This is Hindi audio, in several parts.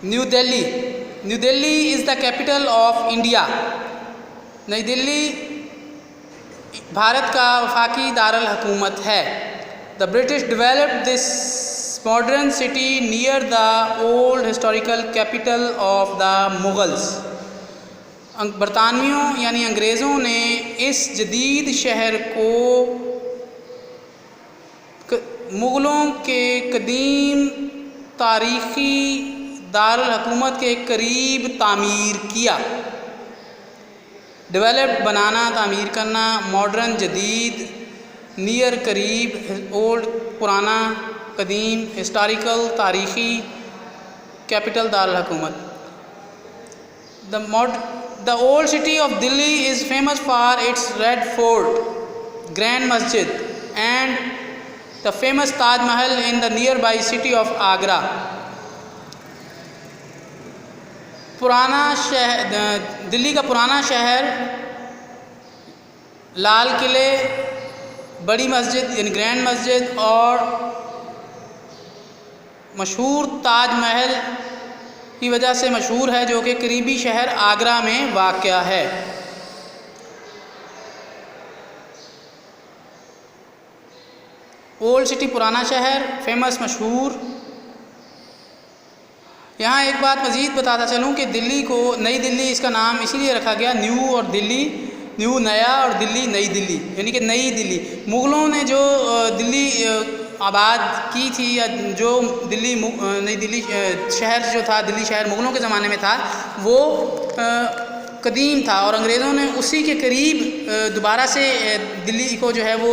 New Delhi, new Delhi is the capital of India. नई दिल्ली भारत का वफाकी दारुल हुकूमत है। The British developed this modern city near the old historical capital of the Mughals. बरतानवियों यानी अंग्रेज़ों ने इस जदीद शहर को मुग़लों के कदीम तारीख़ी दारुल हुकूमत के करीब तामीर किया। डेवलप्ड बनाना, तामीर करना, मॉडर्न जदीद, नियर करीब, ओल्ड पुराना, कदीम, हिस्टोरिकल तारीख़ी, कैपिटल दारुल हुकूमत। The old city of Delhi is famous for its Red Fort, Grand Masjid and the famous Taj Mahal in the nearby city of Agra. पुराना शहर, दिल्ली का पुराना शहर लाल किले, बड़ी मस्जिद यानी ग्रैंड मस्जिद और मशहूर ताज महल की वजह से मशहूर है, जो कि करीबी शहर आगरा में वाक़या है। ओल्ड सिटी पुराना शहर, फेमस मशहूर। यहाँ एक बात मज़ीद बताता चलूँ कि दिल्ली को नई दिल्ली इसका नाम इसीलिए रखा गया, न्यू और दिल्ली, न्यू नया और दिल्ली नई दिल्ली, यानी कि नई दिल्ली। मुग़लों ने जो दिल्ली आबाद की थी या जो दिल्ली नई दिल्ली शहर जो था, दिल्ली शहर मुग़लों के ज़माने में था, वो कदीम था और अंग्रेज़ों ने उसी के करीब दोबारा से दिल्ली को जो है वो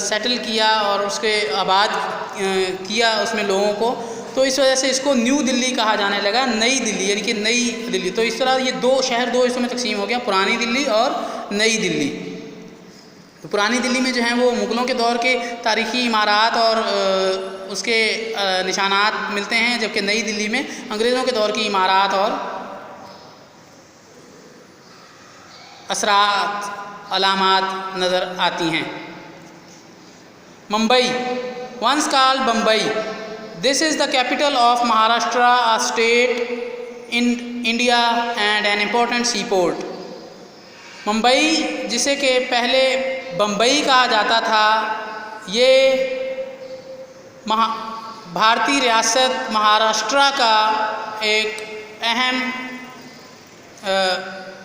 सेटल किया और उसके आबाद किया उसमें लोगों को। तो इस वजह से इसको न्यू दिल्ली कहा जाने लगा, नई दिल्ली यानी कि नई दिल्ली। तो इस तरह ये दो शहर दो हिस्सों में तकसीम हो गया, पुरानी दिल्ली और नई दिल्ली। तो पुरानी दिल्ली में जो है वो मुग़लों के दौर के तारीख़ी इमारत और उसके निशानात मिलते हैं, जबकि नई दिल्ली में अंग्रेज़ों के दौर की इमारत और असरात, अलामात नज़र आती हैं। Mumbai, once called Bombay, this is the capital of Maharashtra, a state in India and an important sea port. Mumbai, जिसे कि पहले बम्बई कहा जाता था, ये भारतीय रियासत महाराष्ट्र का एक अहम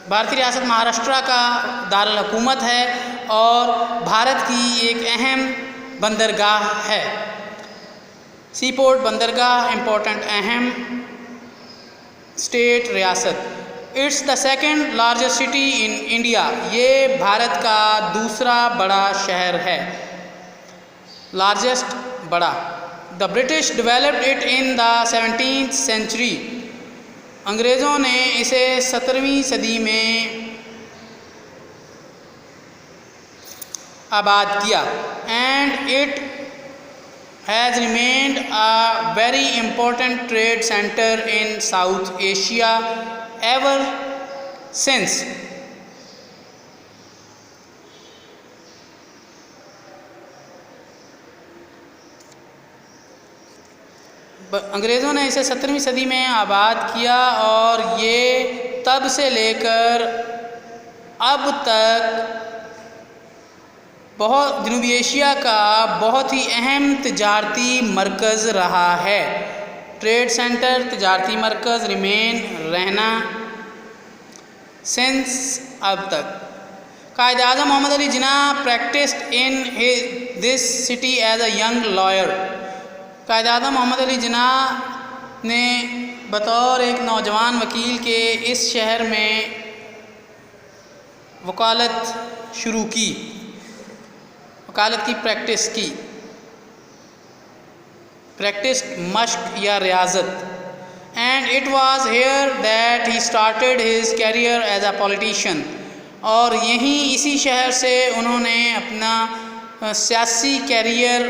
भारतीय रियासत महाराष्ट्र का दारुल हुकूमत है और भारत की एक अहम बंदरगाह है। सी पोर्ट, बंदरगाह, इम्पोर्टेंट, अहम, स्टेट, रियासत। It's the second largest city in India, ये भारत का दूसरा बड़ा शहर है। लार्जेस्ट, बड़ा। The British developed it in the 17th century, अंग्रेज़ों ने इसे 17वीं सदी में आबाद किया। And it has remained a very important trade center in South Asia ever since. अंग्रेज़ों ने इसे 17वीं सदी में आबाद किया और ये तब से लेकर अब तक बहुत जनूबी एशिया का बहुत ही अहम तिजारती मरकज़ रहा है। ट्रेड सेंटर, तिजारती मरकज़, रिमेन, रहना, सिंस, अब तक। Quaid Azam Mohammad Ali Jinnah practised in this city as a young lawyer. Quaid Azam Mohammad Ali Jinnah ने बतौर एक नौजवान वकील के इस शहर में वकालत शुरू की, वकालत की प्रैक्टिस की, प्रैक्टिस, मश्क या रियाजत। And it was here that he started his career as a politician, और यहीं इसी शहर से उन्होंने अपना सियासी कैरियर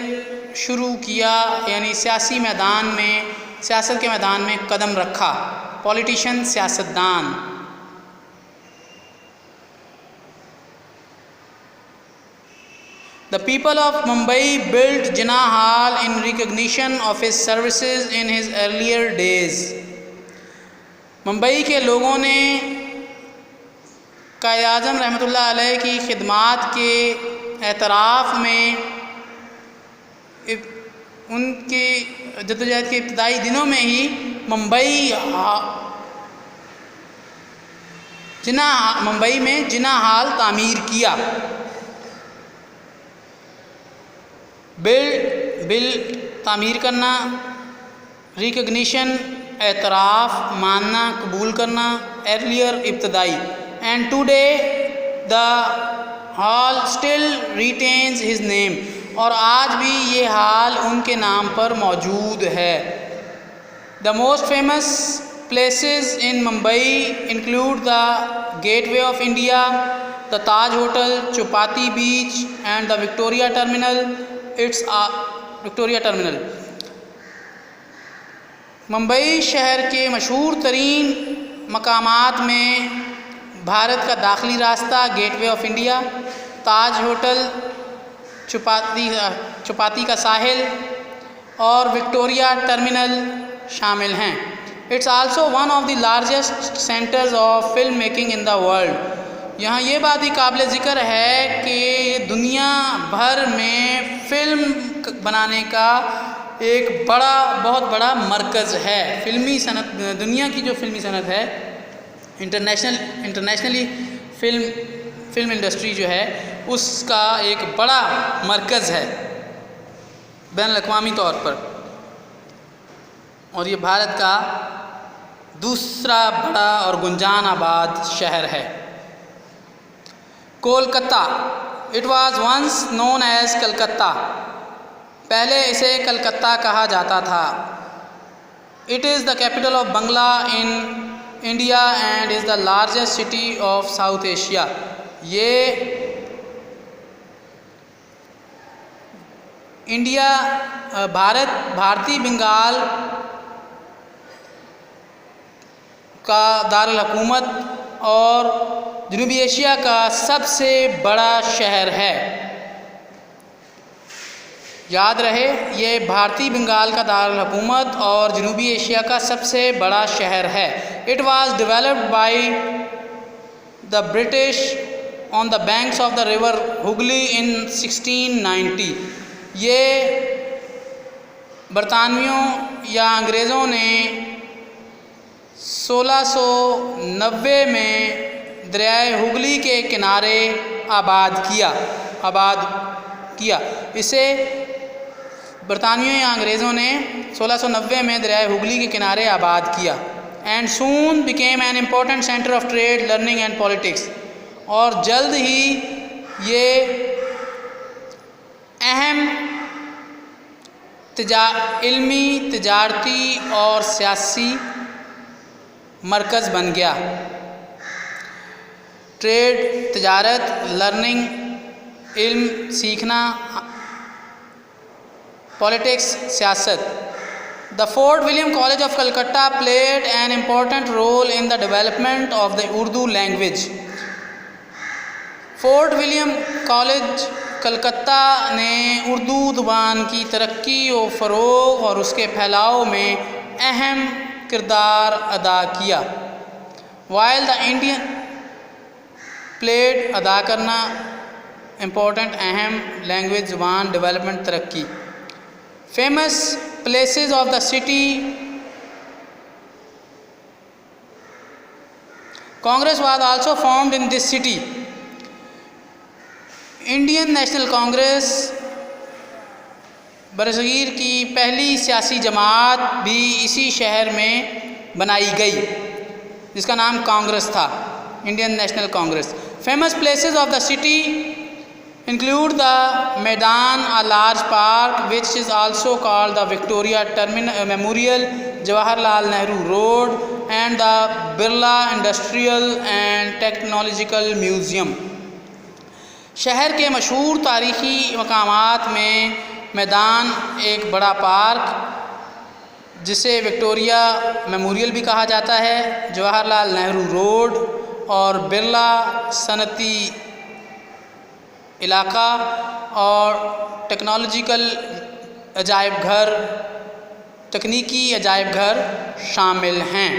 शुरू किया, यानी सियासी मैदान में, सियासत के मैदान में कदम रखा। पॉलिटिशियन, सियासतदान। The people of Mumbai built Jinnah Hall in recognition of his services in his earlier days. Mumbai के लोगों ने कायद आज़म रहमतुल्लाह अलैह की खिदमात के एतराफ़ में उनकी जद्दोजहद के इब्तदाई दिनों में ही मुंबई में जिना हाल तामीर किया। बिल तामीर करना, रिकग्निशन एतराफ़, मानना, कबूल करना, अर्लियर इब्तदाई। And today the hall still retains his name, और आज भी ये हाल उनके नाम पर मौजूद है। The most famous places in Mumbai include the Gateway of India, the Taj Hotel, Chupati Beach and the Victoria Terminal. It's a Victoria Terminal. Mumbai शहर के मशहूर तरीन मकामात में भारत का दाखिली रास्ता gateway of India, Taj hotel, Chowpatty का साहिल और विक्टोरिया टर्मिनल शामिल हैं। It's also one of the largest centres of film making in the world. यहाँ ये बात ही काबिल ज़िक्र है कि दुनिया भर में फिल्म बनाने का एक बहुत बड़ा मरकज़ है। फिल्मी सनत, दुनिया की जो फिल्मी सनत है, इंटरनेशनली फिल्म इंडस्ट्री जो है उसका एक बड़ा मरकज़ है बैनुल-अक़वामी तौर पर, और ये भारत का दूसरा बड़ा और गुंजान आबाद शहर है। Kolkata, it was once known as Calcutta, पहले इसे कलकत्ता कहा जाता था। It is the capital of Bangla in India and is the largest city of South Asia. ये भारतीय बंगाल का दारुल हुकूमत और जनूबी एशिया का सबसे बड़ा शहर है। याद रहे, ये भारतीय बंगाल का दारुल हुकूमत और जनूबी एशिया का सबसे बड़ा शहर है। It was developed by the British on the banks of the river Hooghly in 1690। ये बरतानियों या अंग्रेज़ों ने 1690 में दरियाए हुगली के किनारे आबाद किया। इसे बरतानियों या अंग्रेज़ों ने 1690 में दरियाए हुगली के किनारे आबाद किया। And soon became an important centre of trade, learning and politics, और जल्द ही ये अहम इल्मी, तिजारती और सियासी मरकज़ बन गया। ट्रेड, तिजारत, लर्निंग, इल्म सीखना, पॉलिटिक्स, सियासत। The Fort William College of Calcutta played an important role in the development of the Urdu language. Fort William College Calcutta ने उर्दू ज़ुबान की तरक्की और फ़रोग़ और उसके फैलाव में अहम किरदार अदा किया। वाइल द इंडियन प्लेड अदा करना, इम्पोर्टेंट, अहम, लैंग्वेज, ज़ुबान, डेवलपमेंट, तरक्की। Famous places of the city. Congress was also formed in this city. Indian national Congress बरसगीर की पहली सियासी जमात भी इसी शहर में बनाई गई, जिसका नाम कांग्रेस था, Indian national Congress. Famous places of the city include the Maidan, a large park which is also called the Victoria memorial, Jawaharlal Nehru road and the Birla industrial and technological museum. शहर के मशहूर तारीख़ी मकामात में मैदान, एक बड़ा पार्क जिसे विक्टोरिया मेमोरियल भी कहा जाता है, जवाहरलाल नेहरू रोड और बिरला सनती इलाका और टेक्नोलॉजिकल अजायब घर, तकनीकी अजायब घर शामिल हैं।